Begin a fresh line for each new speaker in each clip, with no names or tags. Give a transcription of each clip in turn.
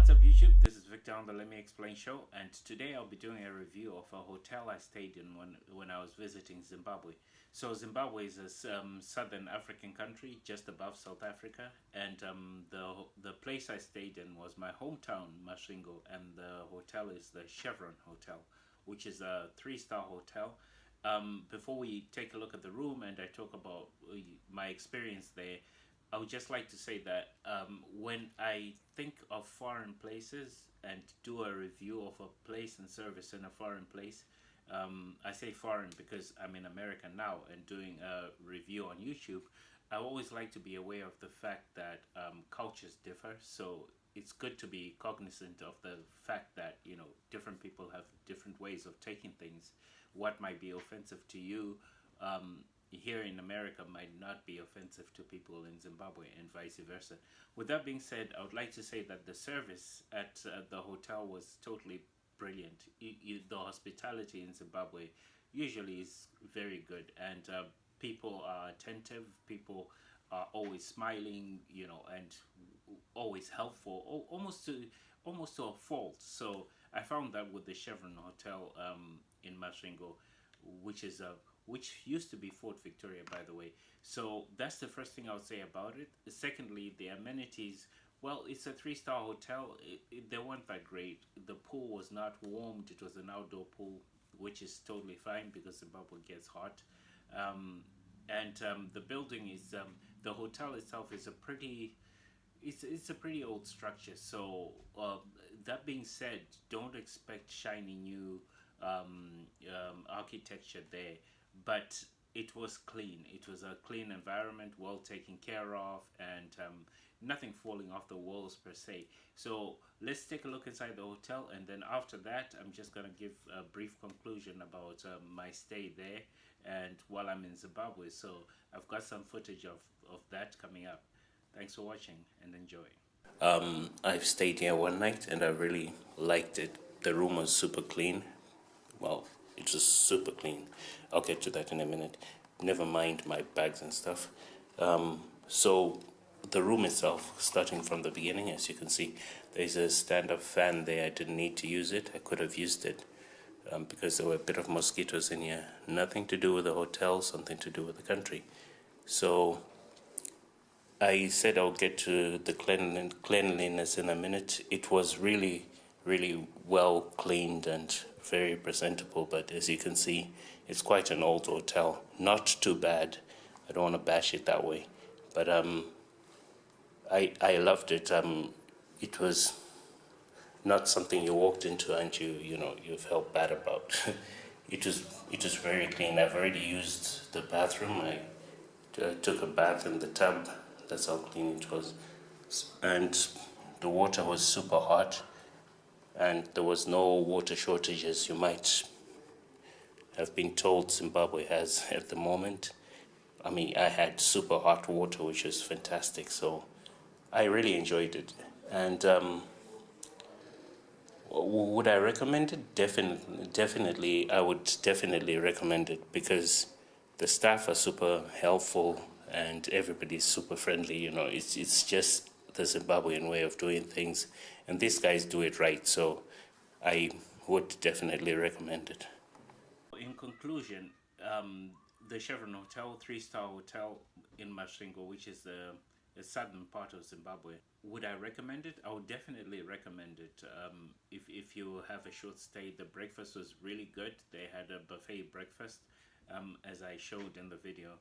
What's up YouTube? This is Victor on the Let Me Explain show, and today I'll be doing a review of a hotel I stayed in when I was visiting Zimbabwe. So Zimbabwe is a southern African country just above South Africa, and the place I stayed in was my hometown, Masvingo, and the hotel is the Chevron Hotel, which is a 3-star hotel. Before we take a look at the room and I talk about my experience there, I would just like to say that when I think of foreign places and do a review of a place and service in a foreign place, I say foreign because I'm in America now and doing a review on YouTube. I always like to be aware of the fact that cultures differ, so it's good to be cognizant of the fact that, you know, different people have different ways of taking things. What might be offensive to you here in America might not be offensive to people in Zimbabwe, and vice versa. With that being said, I would like to say that the service at the hotel was totally brilliant. The hospitality in Zimbabwe usually is very good, and people are attentive, people are always smiling, you know, and always helpful, almost to a fault. So I found that with the Chevron Hotel in Masvingo, which used to be Fort Victoria, by the way. So that's the first thing I would say about it. Secondly, the amenities, well, it's a 3-star hotel. They weren't that great. The pool was not warmed. It was an outdoor pool, which is totally fine because Zimbabwe gets hot. The building is, the hotel itself is it's a pretty old structure. So that being said, don't expect shiny new architecture there, but it was clean. It was a clean environment, well taken care of, and nothing falling off the walls per se. So let's take a look inside the hotel, and then after that I'm just gonna give a brief conclusion about my stay there and while I'm in Zimbabwe. So I've got some footage of that coming up. Thanks for watching and enjoy. I've stayed here one night and I really liked it. The room was super clean. Well, it was super clean. I'll get to that in a minute. Never mind my bags and stuff. So the room itself, starting from the beginning, as you can see, there's a stand-up fan there. I didn't need to use it. I could have used it because there were a bit of mosquitoes in here. Nothing to do with the hotel, something to do with the country. So I said I'll get to the cleanliness in a minute. It was really, really well cleaned and very presentable, but as you can see, it's quite an old hotel. Not too bad. I don't want to bash it that way, but I loved it. It was not something you walked into and you felt bad about. It was very clean. I've already used the bathroom. I took a bath in the tub. That's how clean it was, and the water was super hot. And there was no water shortages you might have been told Zimbabwe has at the moment. I mean, I had super hot water, which was fantastic. So I really enjoyed it. And would I recommend it? Definitely, I would definitely recommend it because the staff are super helpful and everybody's super friendly. You know, it's just the Zimbabwean way of doing things, and these guys do it right, so I would definitely recommend it. In conclusion, the Chevron Hotel, 3-star hotel in Masvingo, which is the southern part of Zimbabwe, would I recommend it? I would definitely recommend it. If you have a short stay, the breakfast was really good. They had a buffet breakfast, as I showed in the video.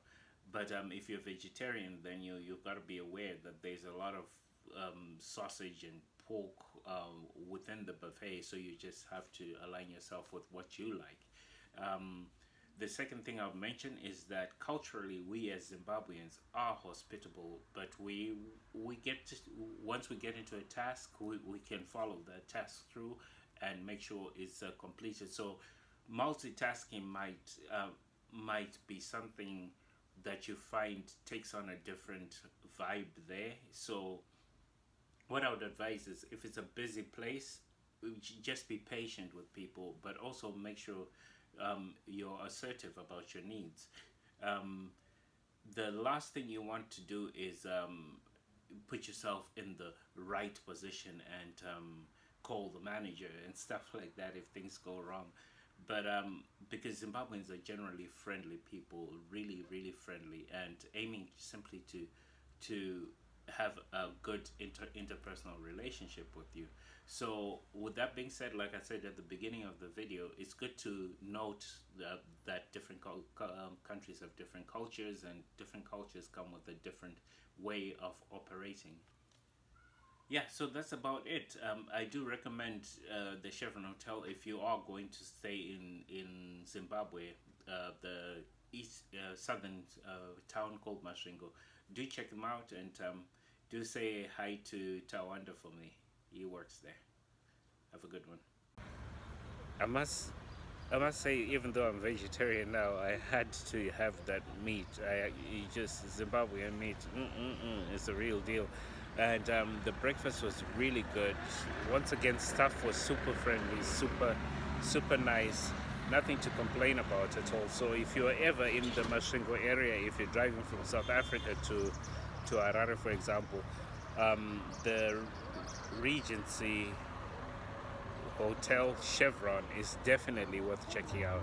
But if you're vegetarian, then you've got to be aware that there's a lot of sausage and pork within the buffet, so you just have to align yourself with what you like. The second thing I'll mention is that culturally we as Zimbabweans are hospitable, but we get to, once we get into a task, we can follow the task through and make sure it's completed. So multitasking might be something that you find takes on a different vibe there. So what I would advise is, if it's a busy place, just be patient with people, but also make sure you're assertive about your needs. The last thing you want to do is put yourself in the right position and call the manager and stuff like that if things go wrong. But because Zimbabweans are generally friendly people, really, really friendly, and aiming simply to have a good interpersonal relationship with you. So with that being said, like I said at the beginning of the video, it's good to note that different countries have different cultures, and different cultures come with a different way of operating. Yeah, so that's about it. I do recommend the Chevron Hotel if you are going to stay in Zimbabwe, the southern town called Masvingo. Do check them out, and do say hi to Tawanda for me. He works there. Have a good one. I must I must say, even though I'm vegetarian now, I had to have that meat. Just Zimbabwean meat. It's a real deal. And the breakfast was really good. Once again, staff was super friendly, super nice. Nothing to complain about at all. So if you're ever in the Masvingo area, if you're driving from South Africa to Harare, for example, the Regency Hotel Chevron is definitely worth checking out.